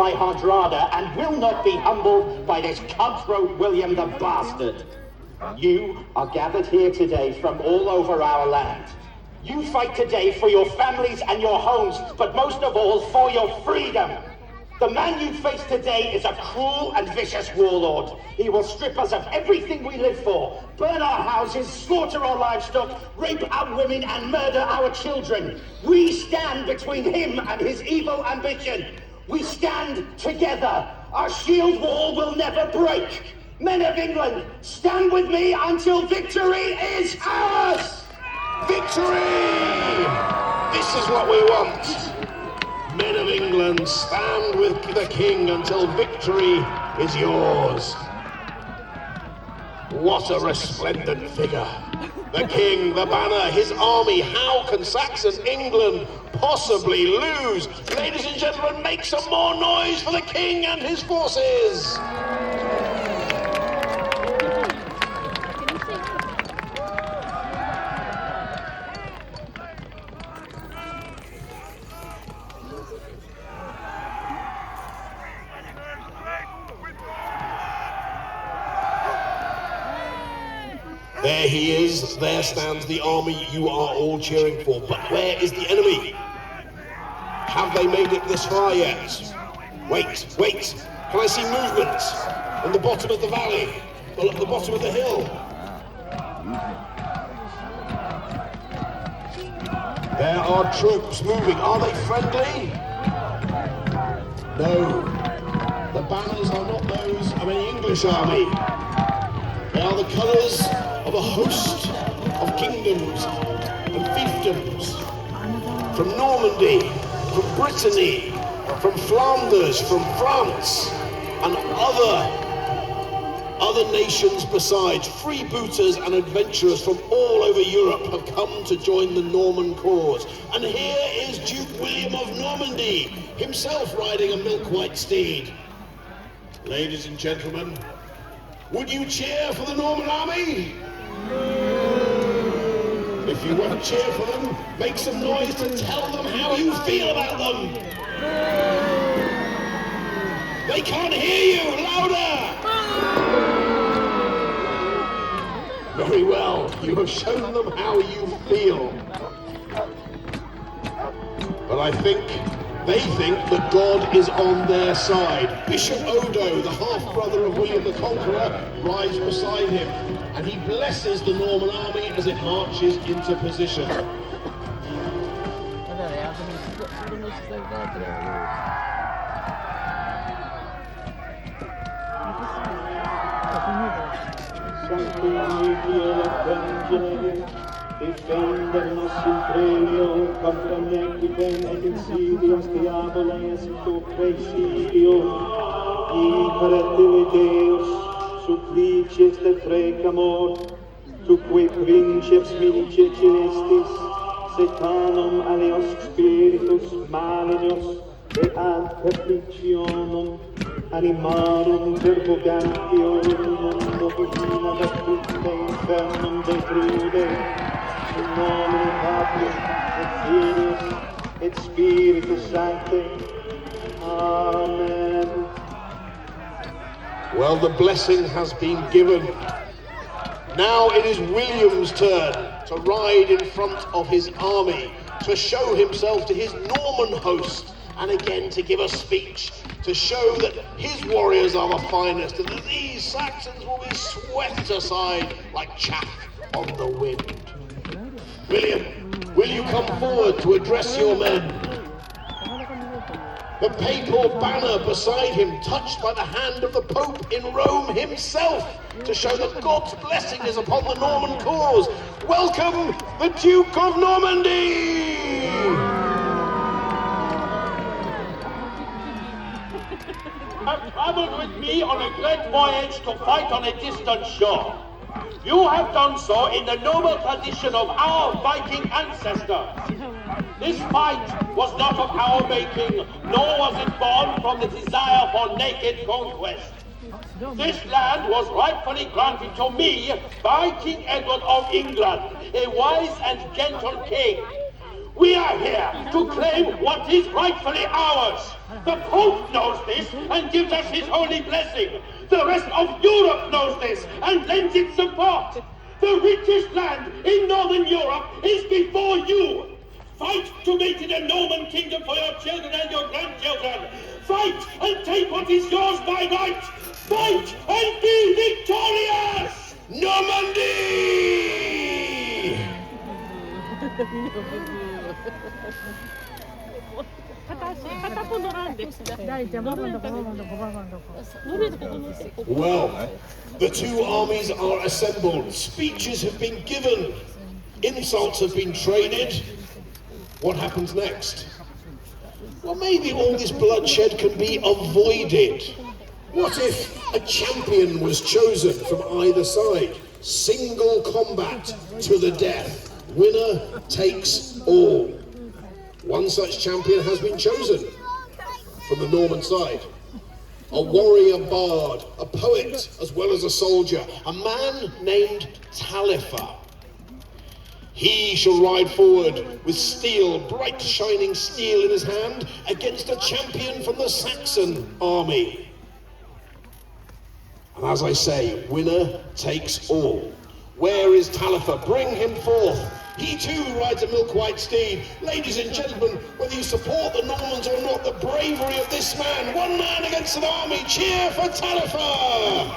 by Hardrada and will not be humbled by this cutthroat William the Bastard. You are gathered here today from all over our land. You fight today for your families and your homes, but most of all for your freedom. The man you face today is a cruel and vicious warlord. He will strip us of everything we live for, burn our houses, slaughter our livestock, rape our women, and murder our children. We stand between him and his evil ambition. We stand together. Our shield wall will never break. Men of England, stand with me until victory is ours! Victory! This is what we want. Men of England, stand with the king until victory is yours. What a resplendent figure. The king, the banner, his army. How can Saxon England possibly lose? Ladies and gentlemen, make some more noise for the king and his forces. There he is, there stands the army you are all cheering for. But where is the enemy? Have they made it this far yet? Wait, can I see movement in the bottom of the valley? Well, at the bottom of the hill. There are troops moving, are they friendly? No, the banners are not those of any English army. They are the colours of a host of kingdoms and fiefdoms. From Normandy, from Brittany, from Flanders, from France, and other nations besides. Freebooters and adventurers from all over Europe have come to join the Norman cause. And here is Duke William of Normandy, himself riding a milk-white steed. Ladies and gentlemen, would you cheer for the Norman army? If you won't cheer for them, make some noise to tell them how you feel about them. They can't hear you, louder! Very well, you have shown them how you feel. But I think they think that God is on their side. Bishop Odo, the half-brother of William the Conqueror, rides beside him, and he blesses the Norman army as it marches into position. Difendernos in premio contra nequidem et insidias diaboles tu presidio, imperative Deus, supplices te precamor, tuque princeps milice celestis, setanum alios spiritus malignos et ad caprictionum animarum verbogantio mundo divina vectute infernum detrude, in nomine Patris et Filius et Spiritus Sancti. Amen. Well, the blessing has been given. Now it is William's turn to ride in front of his army, to show himself to his Norman host, and again to give a speech to show that his warriors are the finest and that these Saxons will be swept aside like chaff on the wind. William, will you come forward to address your men? The papal banner beside him, touched by the hand of the Pope in Rome himself, to show that God's blessing is upon the Norman cause. Welcome, the Duke of Normandy! Have traveled with me on a great voyage to fight on a distant shore. You have done so in the noble tradition of our Viking ancestors. This fight was not of our making, nor was it born from the desire for naked conquest. This land was rightfully granted to me by King Edward of England, a wise and gentle king. We are here to claim what is rightfully ours. The Pope knows this and gives us his holy blessing. The rest of Europe knows this and lends its support. The richest land in Northern Europe is before you. Fight to make it a Norman kingdom for your children and your grandchildren. Fight and take what is yours by right. Fight and be victorious! Normandy! Well, the two armies are assembled. Speeches have been given. Insults have been traded. What happens next? Well, maybe all this bloodshed can be avoided. What if a champion was chosen from either side? Single combat to the death. Winner takes all. One such champion has been chosen from the Norman side. A warrior bard, a poet as well as a soldier, a man named Taillefer. He shall ride forward with steel, bright shining steel in his hand, against a champion from the Saxon army. And as I say, winner takes all. Where is Taillefer? Bring him forth. He too rides a milk-white steed. Ladies and gentlemen, whether you support the Normans or not, the bravery of this man, one man against an army, cheer for Taillefer!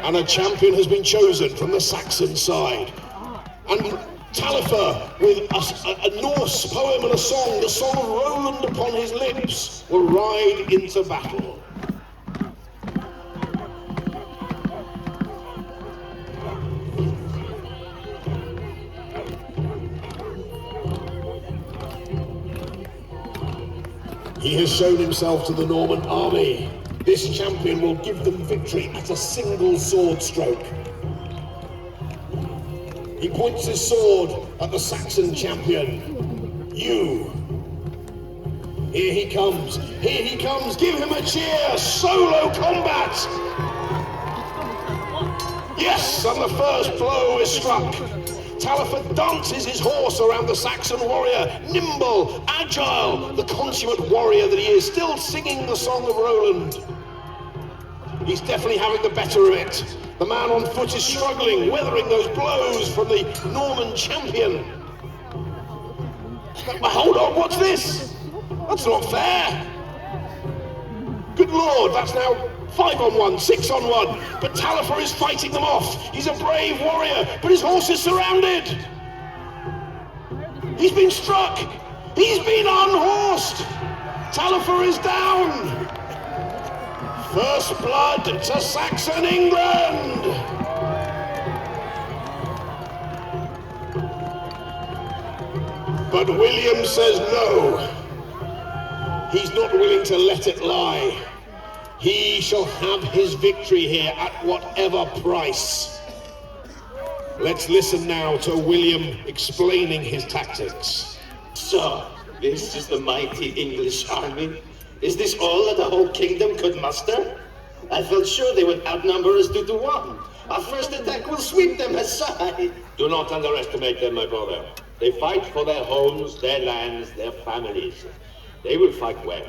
And a champion has been chosen from the Saxon side. And Taillefer, with a Norse poem and a song, the song of Roland upon his lips, will ride into battle. He has shown himself to the Norman army. This champion will give them victory at a single sword stroke. He points his sword at the Saxon champion. You. Here he comes. Here he comes. Give him a cheer. Solo combat. Yes, and the first blow is struck. Taillefer dances his horse around the Saxon warrior, nimble, agile, the consummate warrior that he is, still singing the song of Roland. He's definitely having the better of it. The man on foot is struggling, weathering those blows from the Norman champion. But hold on, what's this? That's not fair. Good Lord, that's now 5 on 1, 6 on 1. But Taillefer is fighting them off. He's a brave warrior, but his horse is surrounded. He's been struck. He's been unhorsed. Taillefer is down. First blood to Saxon England. But William says no. He's not willing to let it lie. He shall have his victory here at whatever price. Let's listen now to William explaining his tactics. So, this is the mighty English army? Is this all that the whole kingdom could muster? I felt sure they would outnumber us 2 to 1. Our first attack will sweep them aside. Do not underestimate them, my brother. They fight for their homes, their lands, their families. They will fight well,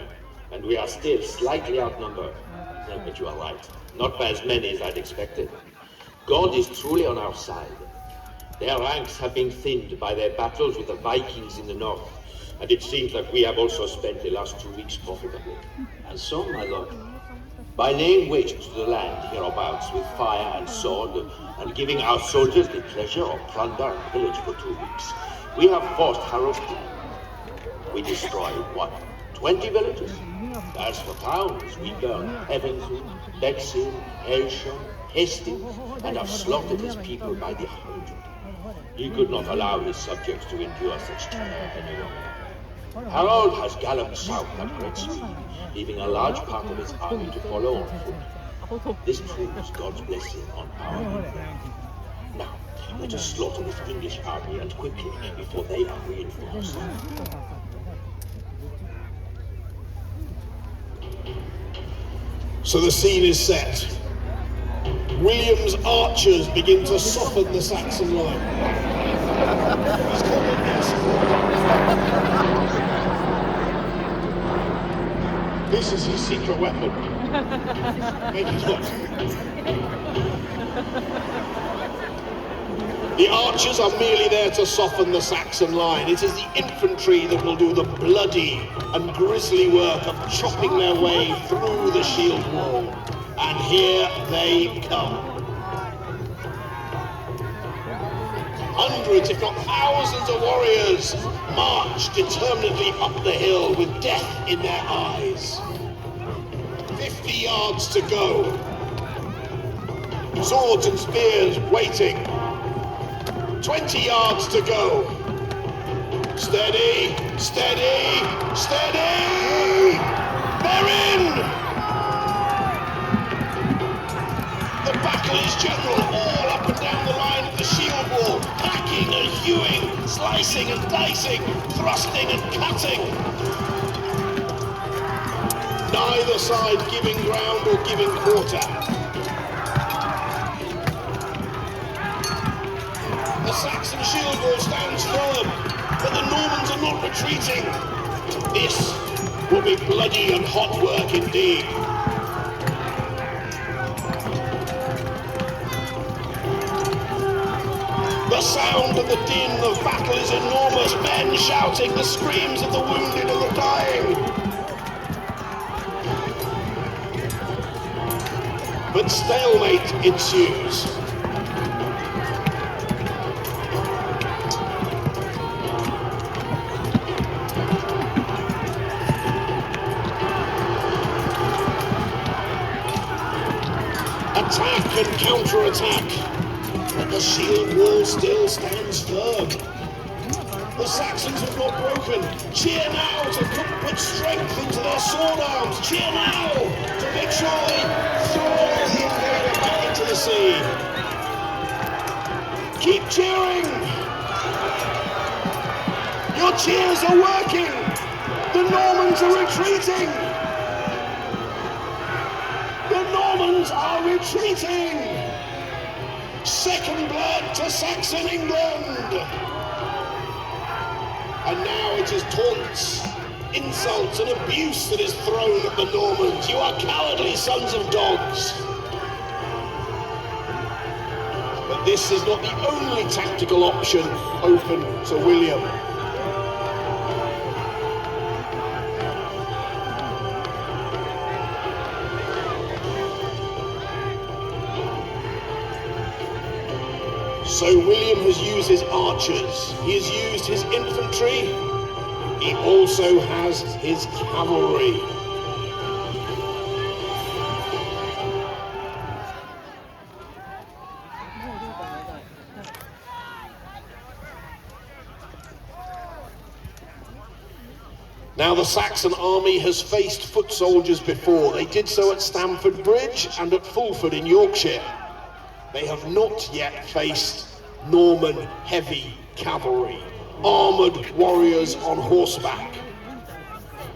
and we are still slightly outnumbered. No, but you are right. Not by as many as I'd expected. God is truly on our side. Their ranks have been thinned by their battles with the Vikings in the north, and it seems that we have also spent the last 2 weeks profitably. And so, my lord, By laying waste to the land hereabouts with fire and sword, and giving our soldiers the pleasure of plunder and pillage for 2 weeks, we have forced Harold's plan. We destroyed, what, 20 villages? As for towns, we burned Evansville, Bexhill, Ayrsham, Hastings, and have slaughtered his people by the hundred. He could not allow his subjects to endure such terror any longer. Harold has galloped south at great speed, leaving a large part of his army to follow on foot. This proves God's blessing on our army. Now, let us slaughter this English army, and quickly, before they are reinforced. So the scene is set. William's archers begin to soften the Saxon line. He's called this. This is his secret weapon. Maybe not. The archers are merely there to soften the Saxon line. It is the infantry that will do the bloody and grisly work of chopping their way through the shield wall. And here they come. Hundreds, if not thousands of warriors march determinedly up the hill with death in their eyes. 50 yards to go. Swords and spears waiting. 20 yards to go. Steady, steady, steady! They're in! The battle is general, all up and down the line of the shield wall, hacking and hewing, slicing and dicing, thrusting and cutting. Neither side giving ground or giving quarter. The Saxon shield wall stands firm, but the Normans are not retreating. This will be bloody and hot work indeed. The sound and the din of battle is enormous. Men shouting, the screams of the wounded and the dying. But stalemate ensues. Attack and counter-attack, but the shield wall still stands firm. The Saxons have not broken. Cheer now to put strength into their sword arms. Cheer now to make sure they throw the invader back into the sea. Keep cheering. Your cheers are working. The Normans are retreating. The Normans are retreating! Second blood to Saxon England! And now it is taunts, insults and abuse that is thrown at the Normans. You are cowardly sons of dogs! But this is not the only tactical option open to William. So William has used his archers, he has used his infantry, he also has his cavalry. Now the Saxon army has faced foot soldiers before. They did so at Stamford Bridge and at Fulford in Yorkshire. They have not yet faced Norman heavy cavalry, armoured warriors on horseback.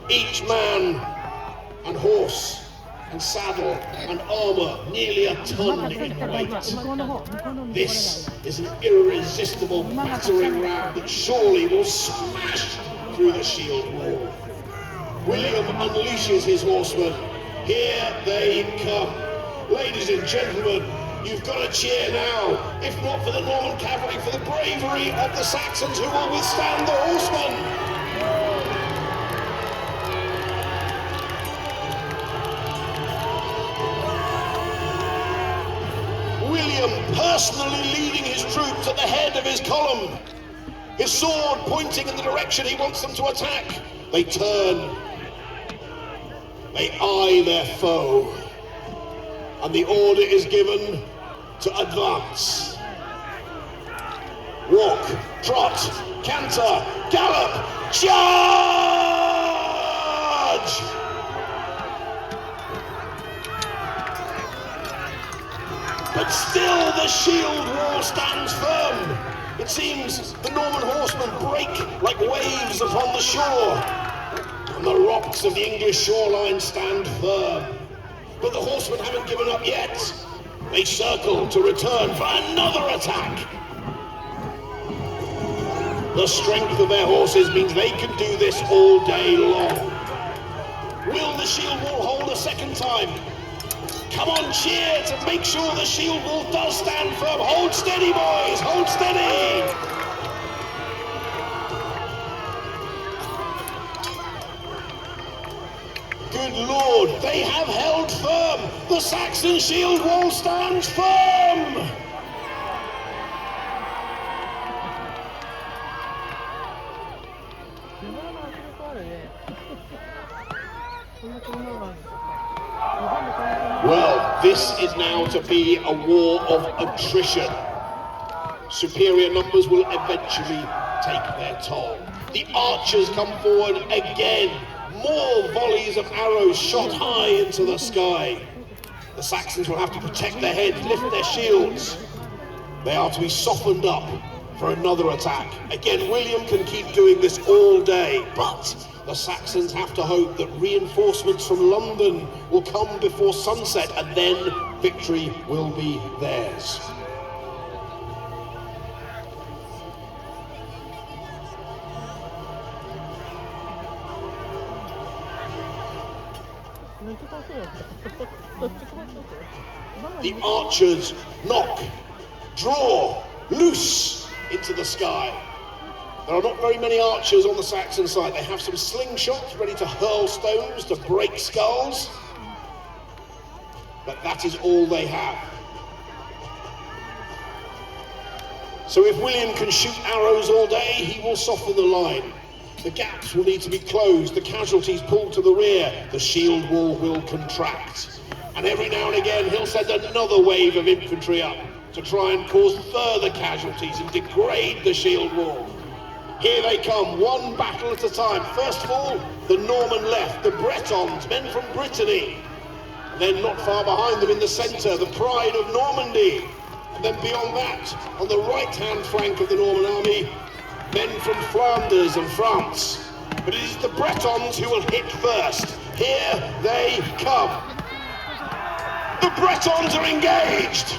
Each man and horse and saddle and armour nearly a ton in weight. This is an irresistible battering ram that surely will smash through the shield wall. William unleashes his horsemen. Here they come. Ladies and gentlemen, you've got to cheer now, if not for the Norman cavalry, for the bravery of the Saxons who will withstand the horsemen. William personally leading his troops at the head of his column, his sword pointing in the direction he wants them to attack. They turn, they eye their foe, and the order is given to advance. Walk, trot, canter, gallop, charge! But still the shield wall stands firm. It seems the Norman horsemen break like waves upon the shore, and the rocks of the English shoreline stand firm. But the horsemen haven't given up yet. They circle to return for another attack. The strength of their horses means they can do this all day long. Will the shield wall hold a second time? Come on, cheer to make sure the shield wall does stand firm. Hold steady, boys, hold steady. Good Lord, they have held firm. The Saxon shield wall stands firm. Well, this is now to be a war of attrition. Superior numbers will eventually take their toll. The archers come forward again. More volleys of arrows shot high into the sky. The Saxons will have to protect their heads, lift their shields. They are to be softened up for another attack. Again, William can keep doing this all day, but the Saxons have to hope that reinforcements from London will come before sunset, and then victory will be theirs. The archers knock, draw, loose into the sky. There are not very many archers on the Saxon side. They have some slingshots ready to hurl stones, to break skulls. But that is all they have. So if William can shoot arrows all day, he will soften the line. The gaps will need to be closed, the casualties pulled to the rear, the shield wall will contract. And every now and again he'll send another wave of infantry up to try and cause further casualties and degrade the shield wall. Here they come, one battle at a time. First of all, the Norman left, the Bretons, men from Brittany. And then not far behind them in the centre, the pride of Normandy. And then beyond that, on the right-hand flank of the Norman army, men from Flanders and France. But it is the Bretons who will hit first. Here they come. The Bretons are engaged.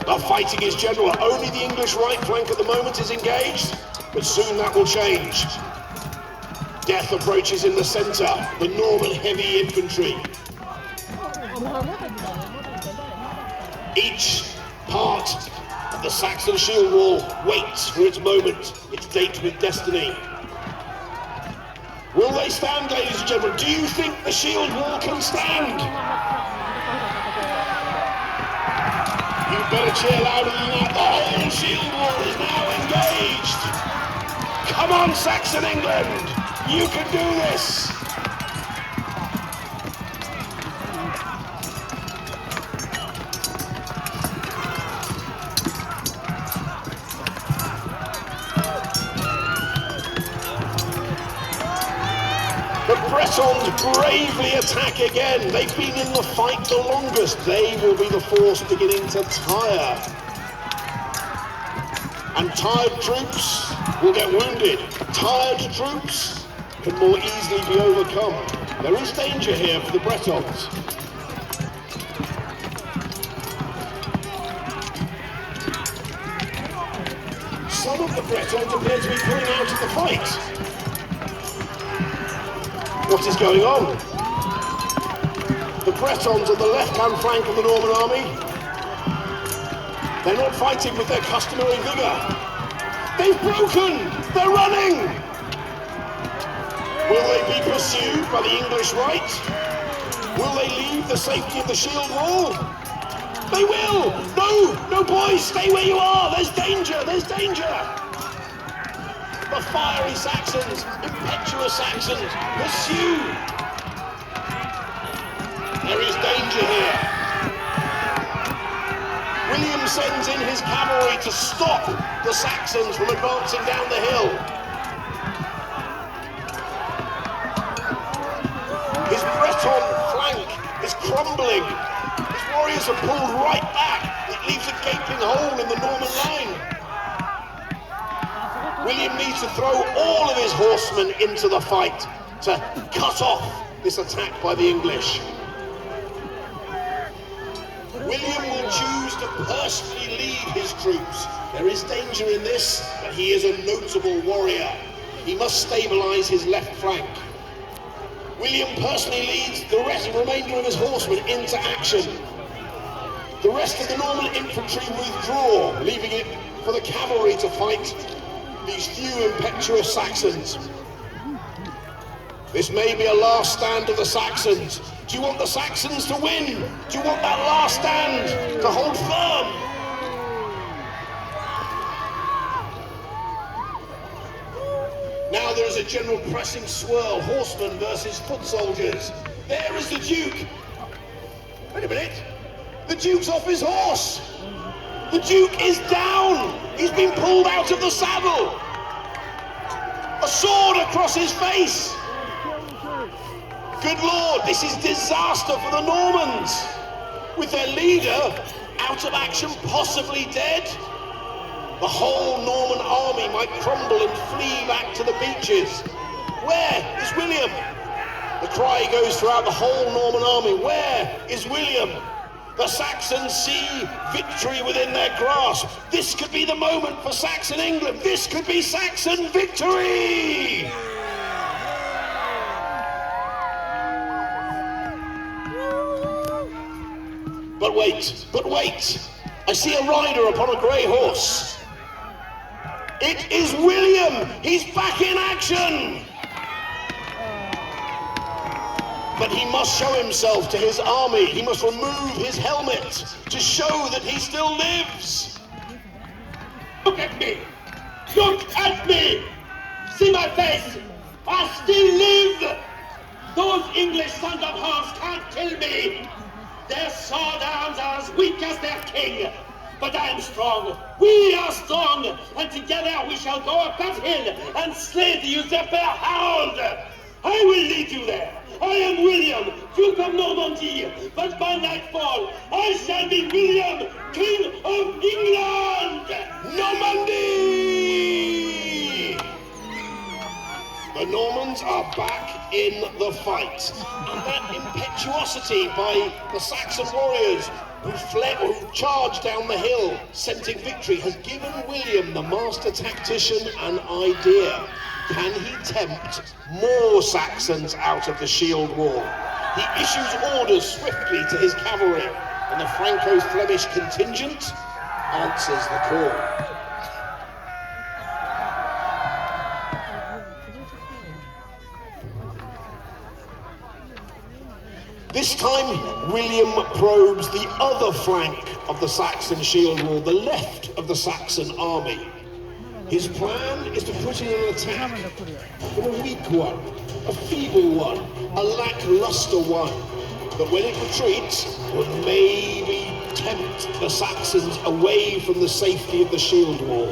The fighting is general. Only the English right flank at the moment is engaged, but soon that will change. Death approaches in the centre, the Norman heavy infantry. Each part of the Saxon shield wall waits for its moment, its date with destiny. Will they stand, ladies and gentlemen? Do you think the shield wall can stand? You better cheer louder than that. The whole shield wall is now engaged. Come on, Saxon England! You can do this! The Bretons bravely attack again. They've been in the fight the longest. They will be the force beginning to tire. And tired troops will get wounded. Tired troops can more easily be overcome. There is danger here for the Bretons. Some of the Bretons appear to be pulling out of the fight. What is going on? The Bretons on the left-hand flank of the Norman army, they're not fighting with their customary vigour. They've broken! They're running! Will they be pursued by the English right? Will they leave the safety of the shield wall? They will! No! No, boys, stay where you are! There's danger! There's danger! The fiery Saxons, impetuous Saxons, pursue! There is danger here. William sends in his cavalry to stop the Saxons from advancing down the hill. His Breton flank is crumbling. His warriors are pulled right back. It leaves a gaping hole in the Norman line. William needs to throw all of his horsemen into the fight to cut off this attack by the English. William will choose to personally lead his troops. There is danger in this, but he is a notable warrior. He must stabilize his left flank. William personally leads the remainder of his horsemen into action. The rest of the Norman infantry withdraw, leaving it for the cavalry to fight these few impetuous Saxons. This may be a last stand of the Saxons. Do you want the Saxons to win? Do you want that last stand to hold firm? Now there is a general pressing swirl, horsemen versus foot soldiers. There is the Duke. Wait a minute. The Duke's off his horse. The Duke is down. He's been pulled out of the saddle. A sword across his face. Good Lord, this is disaster for the Normans. With their leader out of action, possibly dead, the whole Norman army might crumble and flee back to the beaches. Where is William? The cry goes throughout the whole Norman army. Where is William? The Saxons see victory within their grasp. This could be the moment for Saxon England. This could be Saxon victory! But wait, I see a rider upon a grey horse. It is William! He's back in action! But he must show himself to his army. He must remove his helmet to show that he still lives. Look at me! Look at me! See my face! I still live! Those English sons of hogs can't kill me! Their sword arms are as weak as their king! But I am strong! We are strong! And together we shall go up that hill and slay the usurper hound! I will lead you there! I am William, Duke of Normandy, but by nightfall I shall be William, King of England! Normandy! The Normans are back in the fight. And that impetuosity by the Saxon warriors who charged down the hill, scenting victory, has given William, the master tactician, an idea. Can he tempt more Saxons out of the shield wall? He issues orders swiftly to his cavalry, and the Franco-Flemish contingent answers the call. This time, William probes the other flank of the Saxon shield wall, the left of the Saxon army. His plan is to put in an attack, but a weak one, a feeble one, a lackluster one, that when it retreats would maybe tempt the Saxons away from the safety of the shield wall.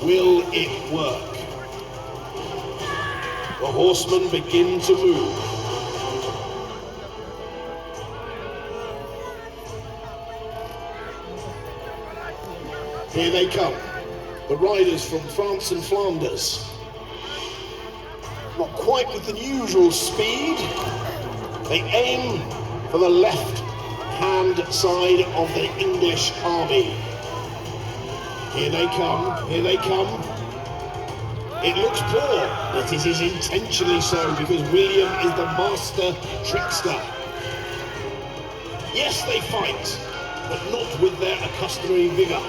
Will it work? The horsemen begin to move. Here they come. The riders from France and Flanders. Not quite with the usual speed. They aim for the left-hand side of the English army. Here they come, here they come. It looks poor, but it is intentionally so because William is the master trickster. Yes, they fight, but not with their accustomed vigour.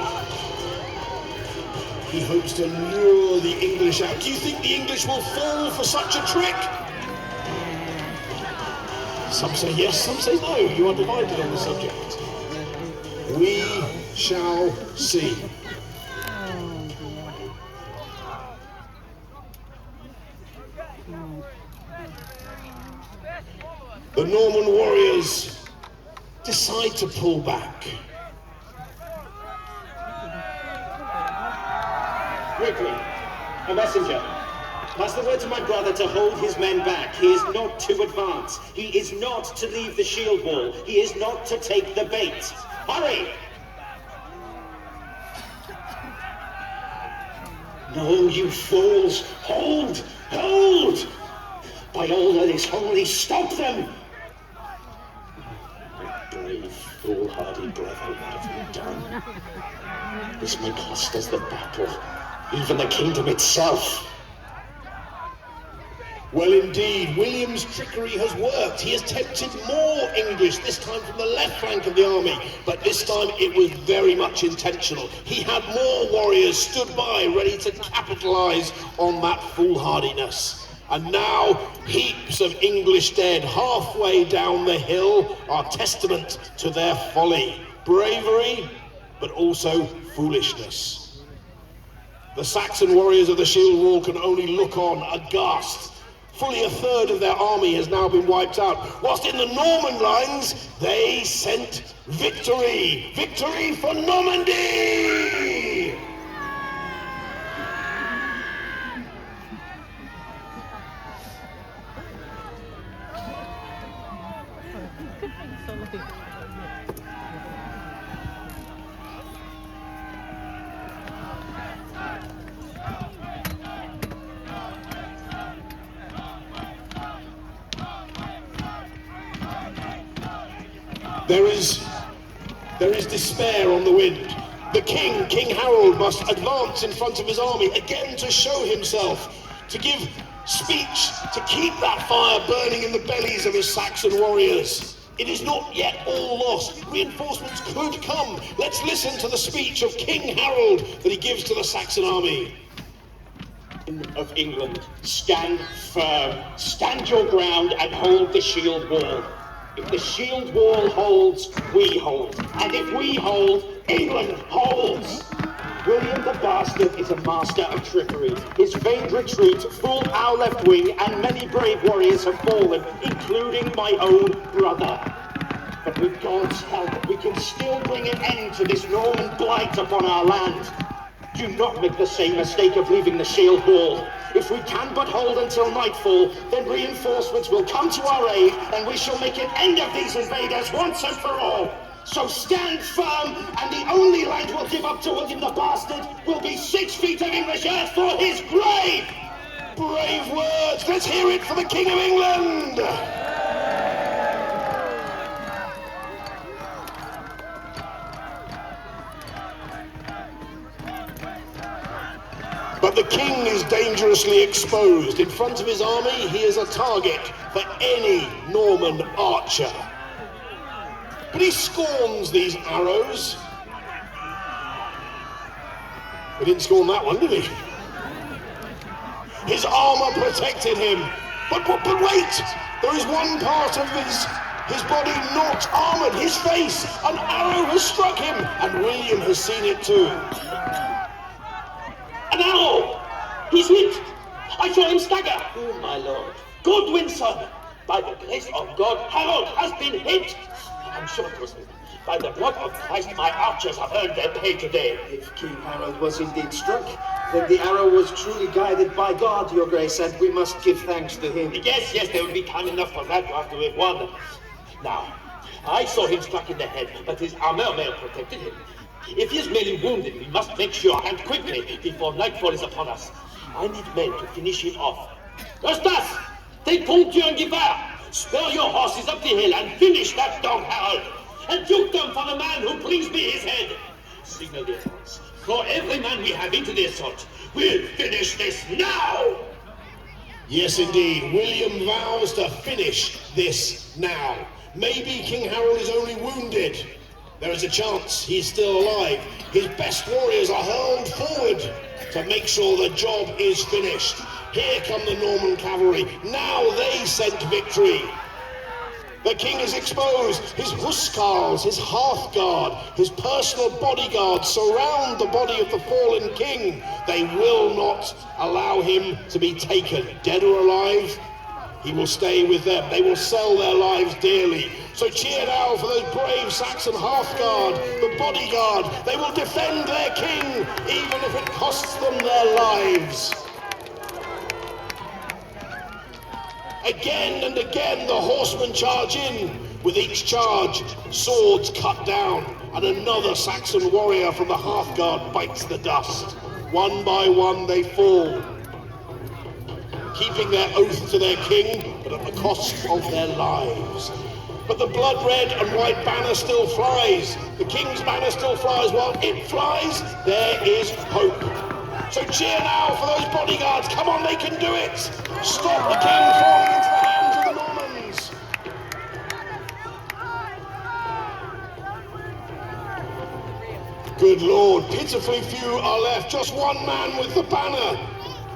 He hopes to lure the English out. Do you think the English will fall for such a trick? Some say yes, some say no. You are divided on the subject. We shall see. The Norman warriors decide to pull back. Quickly, a messenger. Pass the word to my brother to hold his men back. He is not to advance. He is not to leave the shield wall. He is not to take the bait. Hurry! No, you fools! Hold! Hold! By all that is holy, stop them! Brave foolhardy brethren, what have we done? This may cost us the battle, even the kingdom itself. Well, indeed, William's trickery has worked. He has tempted more English, this time from the left flank of the army, but this time it was very much intentional. He had more warriors stood by, ready to capitalise on that foolhardiness. And now, heaps of English dead halfway down the hill are testament to their folly, bravery, but also foolishness. The Saxon warriors of the shield wall can only look on, aghast. Fully a third of their army has now been wiped out, whilst in the Norman lines, they scent victory! Victory for Normandy! There is despair on the wind. The king, King Harold, must advance in front of his army again to show himself, to give speech, to keep that fire burning in the bellies of his Saxon warriors. It is not yet all lost. Reinforcements could come. Let's listen to the speech of King Harold that he gives to the Saxon army. Of England, stand firm, stand your ground and hold the shield wall. If the shield wall holds, we hold. And if we hold, England holds. William the Bastard is a master of trickery. His vain retreat fooled our left wing, and many brave warriors have fallen, including my own brother. But with God's help, we can still bring an end to this Norman blight upon our land. Do not make the same mistake of leaving the shield wall. If we can but hold until nightfall, then reinforcements will come to our aid, and we shall make an end of these invaders once and for all. So stand firm, and the only land we'll give up to William the Bastard will be 6 feet of English earth for his grave! Brave words! Let's hear it for the King of England! But the king is dangerously exposed. In front of his army, he is a target for any Norman archer. But he scorns these arrows. He didn't scorn that one, did he? His armour protected him. But wait! There is one part of his body not armoured, his face. An arrow has struck him, and William has seen it too. An arrow! He's hit! I saw him stagger! Oh, my lord. Godwin, son! By the grace of God, Harold has been hit! I'm sure it was by the blood of Christ, my archers have earned their pay today. If King Harold was indeed struck, then the arrow was truly guided by God, your grace, and we must give thanks to him. Yes, there will be time enough for that after we've won. Now, I saw him struck in the head, but his armor may have protected him. If he is merely wounded, we must make sure, and quickly, before nightfall is upon us. I need men to finish him off. Eustace, take Ponthieu and Givard. Spur your horses up the hill and finish that dog, Harold. And duke them for the man who brings me his head. Signal the assaults. Throw every man we have into the assault. We'll finish this now! Yes, indeed. William vows to finish this now. Maybe King Harold is only wounded. There is a chance he's still alive. His best warriors are hurled forward to make sure the job is finished. Here come the Norman cavalry. Now they scent victory. The king is exposed. His huscarls, his hearthguard, his personal bodyguards surround the body of the fallen king. They will not allow him to be taken, dead or alive. He will stay with them. They will sell their lives dearly. So cheer now for those brave Saxon hearthguard, the bodyguard. They will defend their king, even if it costs them their lives. Again and again the horsemen charge in. With each charge, swords cut down, and another Saxon warrior from the hearthguard bites the dust. One by one they fall, keeping their oath to their king, but at the cost of their lives. But the blood red and white banner still flies. The king's banner still flies. While it flies, there is hope. So cheer now for those bodyguards. Come on, they can do it. Stop the king falling into the hands of the Normans. Good Lord, pitifully few are left. Just one man with the banner.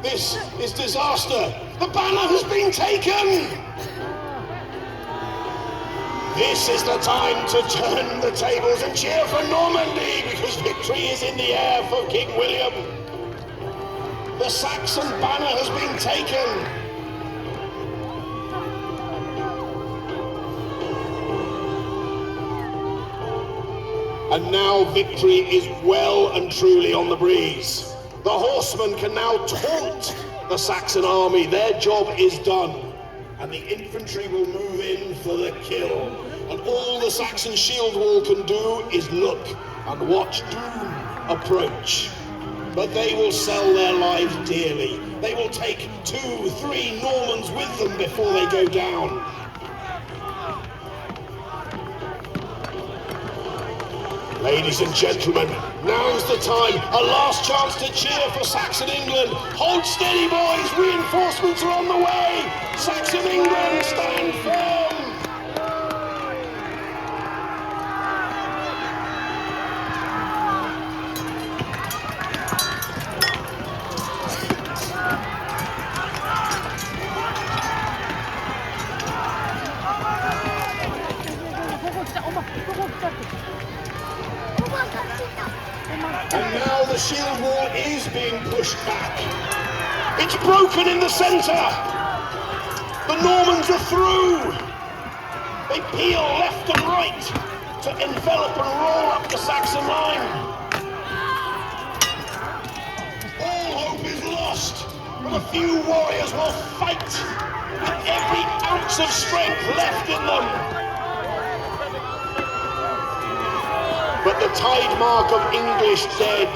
This is disaster. The banner has been taken. This is the time to turn the tables and cheer for Normandy, because victory is in the air for King William. The Saxon banner has been taken. And now victory is well and truly on the breeze. The horsemen can now taunt the Saxon army. Their job is done. And the infantry will move in for the kill. And all the Saxon shield wall can do is look and watch doom approach. But they will sell their lives dearly. They will take 2, 3 Normans with them before they go down. Ladies and gentlemen, now's the time. A last chance to cheer for Saxon England. Hold steady, boys. Reinforcements are on the way. Saxon England, stand firm. And now the shield wall is being pushed back. It's broken in the centre. The Normans are through. They peel left and right to envelop and roll up the Saxon line. All hope is lost, but a few warriors will fight with every ounce of strength left in them. But the tide mark of English dead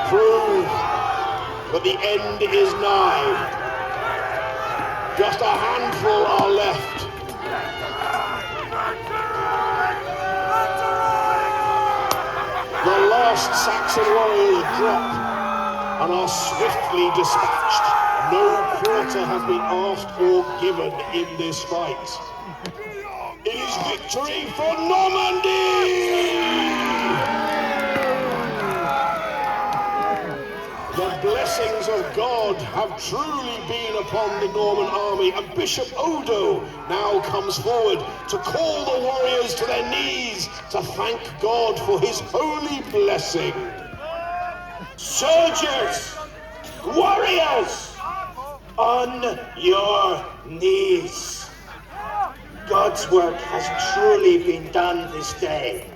prove that the end is nigh. Just a handful are left. The last Saxon warriors drop and are swiftly dispatched. No quarter has been asked or given in this fight. It is victory for Normandy! The blessings of God have truly been upon the Norman army, and Bishop Odo now comes forward to call the warriors to their knees to thank God for his holy blessing. Soldiers, warriors, on your knees. God's work has truly been done this day.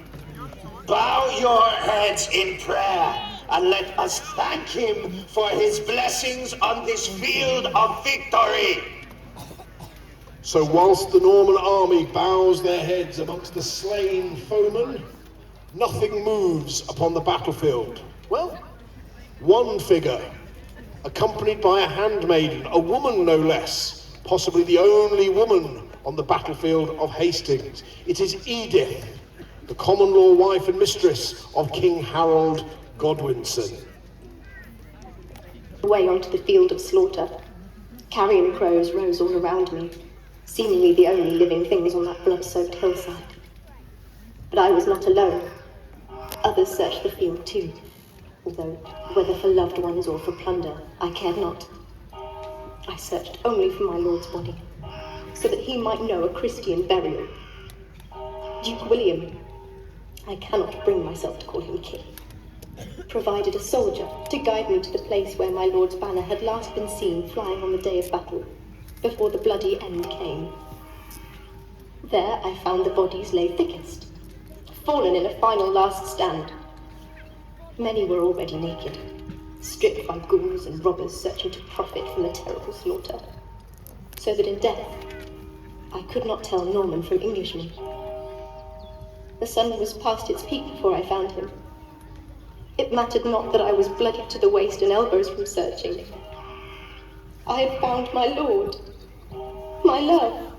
Bow your heads in prayer and let us thank him for his blessings on this field of victory. So whilst the Norman army bows their heads amongst the slain foemen, nothing moves upon the battlefield. Well, one figure, accompanied by a handmaiden, a woman no less, possibly the only woman on the battlefield of Hastings. It is Edith, the common law wife and mistress of King Harold Godwinson. Away onto the field of slaughter. Carrion crows rose all around me, seemingly the only living things on that blood-soaked hillside. But I was not alone. Others searched the field too, although whether for loved ones or for plunder, I cared not. I searched only for my lord's body, so that he might know a Christian burial. Duke William, I cannot bring myself to call him king, provided a soldier to guide me to the place where my lord's banner had last been seen flying on the day of battle, before the bloody end came. There I found the bodies lay thickest, fallen in a final last stand. Many were already naked, stripped by ghouls and robbers searching to profit from the terrible slaughter, so that in death I could not tell Norman from Englishman. The sun was past its peak before I found him. It mattered not that I was bloody to the waist and elbows from searching. I had found my lord, my love.